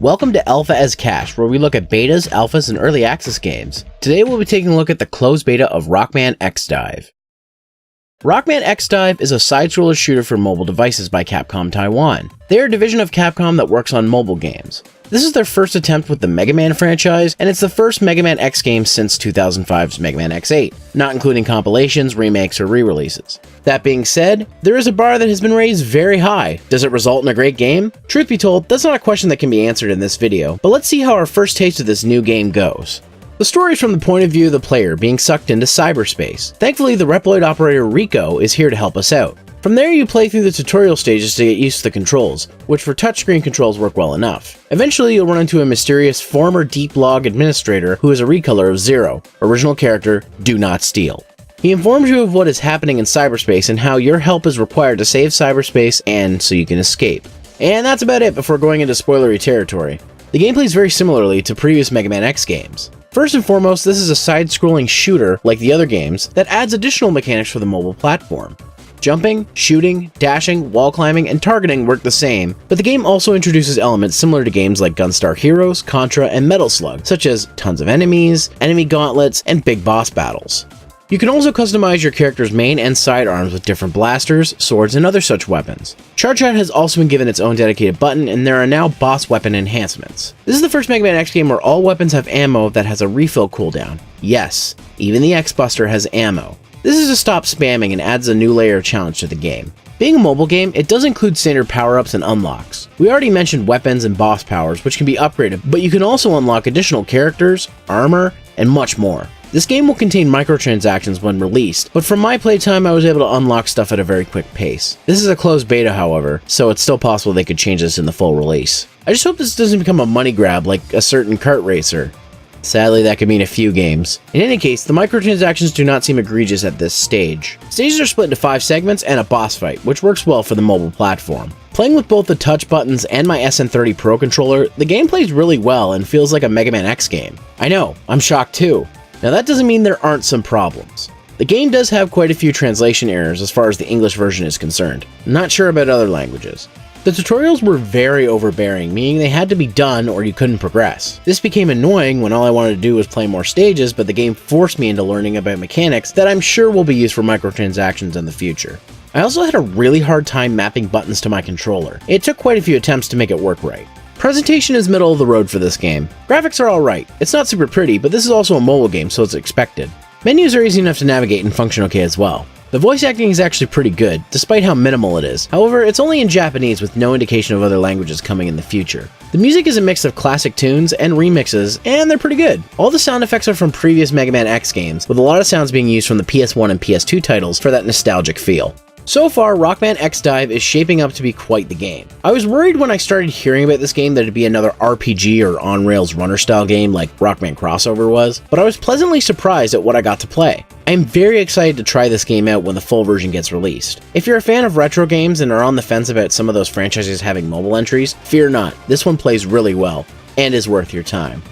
Welcome to Alpha as Cash, where we look at betas, alphas, and early access games. Today we'll be taking a look at the closed beta of Rockman X DiVe. Rockman X DiVe is a side-scroller shooter for mobile devices by Capcom Taiwan. They are a division of Capcom that works on mobile games. This is their first attempt with the Megaman franchise, and it's the first Megaman X game since 2005's Megaman X8, not including compilations, remakes, or re-releases. That being said, there is a bar that has been raised very high. Does it result in a great game? Truth be told, that's not a question that can be answered in this video, but let's see how our first taste of this new game goes. The story is from the point of view of the player being sucked into cyberspace. Thankfully, the Reploid operator Rico is here to help us out. From there, you play through the tutorial stages to get used to the controls, which for touchscreen controls work well enough. Eventually, you'll run into a mysterious former Deep Log administrator who is a recolor of Zero, original character Do Not Steal. He informs you of what is happening in cyberspace and how your help is required to save cyberspace and so you can escape. And that's about it before going into spoilery territory. The game plays very similarly to previous Mega Man X games. First and foremost, this is a side-scrolling shooter like the other games that adds additional mechanics for the mobile platform. Jumping, shooting, dashing, wall climbing, and targeting work the same, but the game also introduces elements similar to games like Gunstar Heroes, Contra, and Metal Slug, such as tons of enemies, enemy gauntlets, and big boss battles. You can also customize your character's main and sidearms with different blasters, swords, and other such weapons. Charge Shot has also been given its own dedicated button, and there are now boss weapon enhancements. This is the first Mega Man X game where all weapons have ammo that has a refill cooldown. Yes, even the X-Buster has ammo. This is to stop spamming and adds a new layer of challenge to the game. Being a mobile game, it does include standard power-ups and unlocks. We already mentioned weapons and boss powers, which can be upgraded, but you can also unlock additional characters, armor, and much more. This game will contain microtransactions when released, but from my playtime I was able to unlock stuff at a very quick pace. This is a closed beta, however, so it's still possible they could change this in the full release. I just hope this doesn't become a money grab like a certain kart racer. Sadly, that could mean a few games. In any case, the microtransactions do not seem egregious at this stage. Stages are split into 5 segments and a boss fight, which works well for the mobile platform. Playing with both the touch buttons and my SN30 Pro controller, the game plays really well and feels like a Mega Man X game. I know, I'm shocked too. Now that doesn't mean there aren't some problems. The game does have quite a few translation errors as far as the English version is concerned. Not sure about other languages. The tutorials were very overbearing, meaning they had to be done or you couldn't progress. This became annoying when all I wanted to do was play more stages, but the game forced me into learning about mechanics that I'm sure will be used for microtransactions in the future. I also had a really hard time mapping buttons to my controller. It took quite a few attempts to make it work right. Presentation is middle of the road for this game. Graphics are alright. It's not super pretty, but this is also a mobile game, so it's expected. Menus are easy enough to navigate and function okay as well. The voice acting is actually pretty good, despite how minimal it is. However, it's only in Japanese with no indication of other languages coming in the future. The music is a mix of classic tunes and remixes, and they're pretty good. All the sound effects are from previous Mega Man X games, with a lot of sounds being used from the PS1 and PS2 titles for that nostalgic feel. So far, Rockman X DiVe is shaping up to be quite the game. I was worried when I started hearing about this game that it'd be another RPG or on-rails runner-style game like Rockman Crossover was, but I was pleasantly surprised at what I got to play. I am very excited to try this game out when the full version gets released. If you're a fan of retro games and are on the fence about some of those franchises having mobile entries, fear not, this one plays really well, and is worth your time.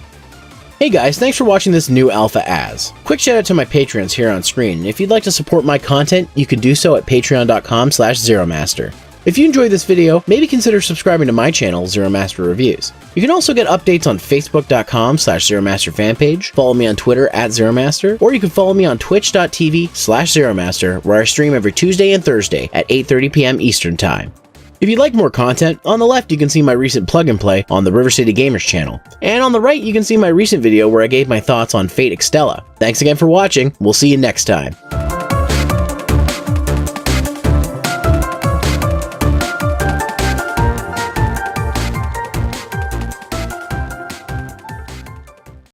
Hey guys, thanks for watching this new alpha as. Quick shout out to my patrons here on screen, and if you'd like to support my content, you can do so at patreon.com/zeromaster. If you enjoyed this video, maybe consider subscribing to my channel, Zero Master Reviews. You can also get updates on facebook.com/zeromaster fanpage, follow me on Twitter @zeromaster, or you can follow me on twitch.tv/zeromaster, where I stream every Tuesday and Thursday at 8:30 p.m. Eastern Time. If you'd like more content, on the left you can see my recent plug and play on the RiverCityGamers channel, and on the right you can see my recent video where I gave my thoughts on Fate Extella. Thanks again for watching, we'll see you next time.